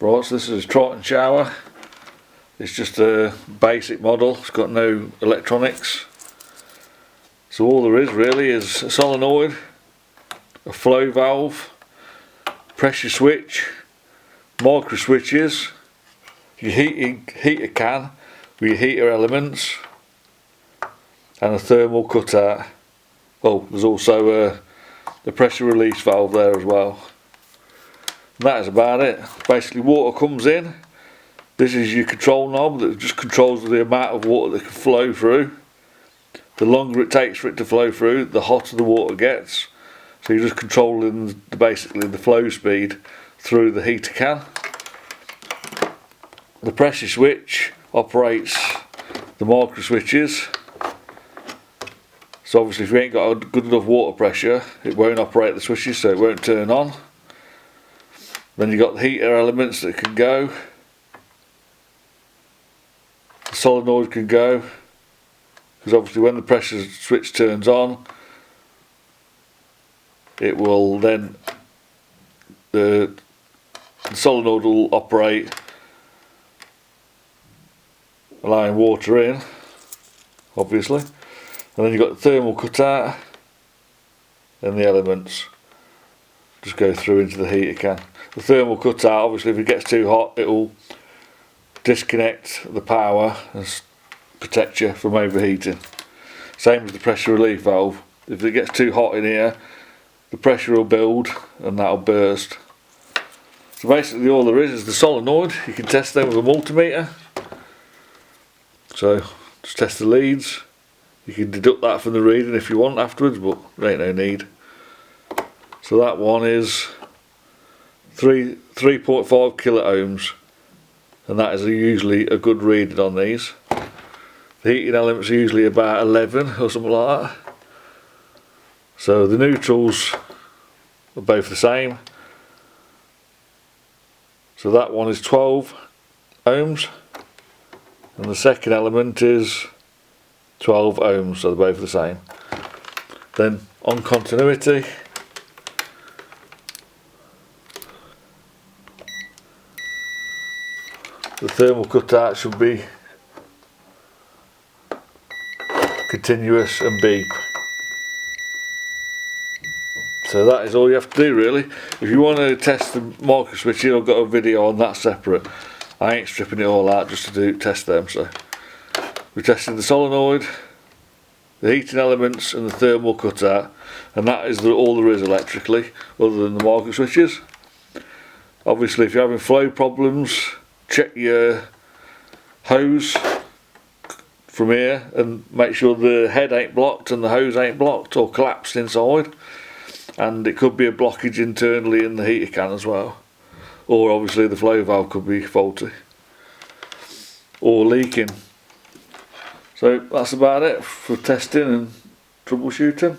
Right, so this is a Triton shower. It's just a basic model, it's got no electronics. So all there is really is a solenoid, a flow valve, pressure switch, micro switches, your heater can with your heater elements, and a thermal cutout. Oh, there's also the pressure release valve there as well. And that is about it. Basically water comes in. This is your control knob that just controls the amount of water that can flow through. The longer it takes for it to flow through, the hotter the water gets. So you're just controlling basically the flow speed through the heater can. The pressure switch operates the micro switches. So obviously if you ain't got a good enough water pressure, it won't operate the switches, so it won't turn on. Then you've got the heater elements that can go. The solenoid can go, because obviously when the pressure switch turns on, it will then, the solenoid will operate, allowing water in, obviously. And then you've got the thermal cutout, and the elements just go through into the heater can. The thermal cutout, obviously if it gets too hot, it will disconnect the power and protect you from overheating. Same as the pressure relief valve. If it gets too hot in here, the pressure will build and that'll burst. So basically all there is the solenoid. You can test them with a multimeter. So just test the leads. You can deduct that from the reading if you want afterwards, but there ain't no need. So that one is 3.5 kilo ohms, and that is usually a good reading on these. The heating elements are usually about 11 or something like that. So the neutrals are both the same. So that one is 12 ohms, and the second element is 12 ohms, so they're both the same. Then on continuity, the thermal cutout should be continuous and beep. So that is all you have to do really. If you want to test the micro switching, I've got a video on that separate. I ain't stripping it all out just to test them. So we tested the solenoid, the heating elements and the thermal cutout, and that is all there is electrically other than the micro switches. Obviously if you're having flow problems, check your hose from here and make sure the head ain't blocked and the hose ain't blocked or collapsed inside, and it could be a blockage internally in the heater can as well, or obviously the flow valve could be faulty or leaking. So that's about it for testing and troubleshooting.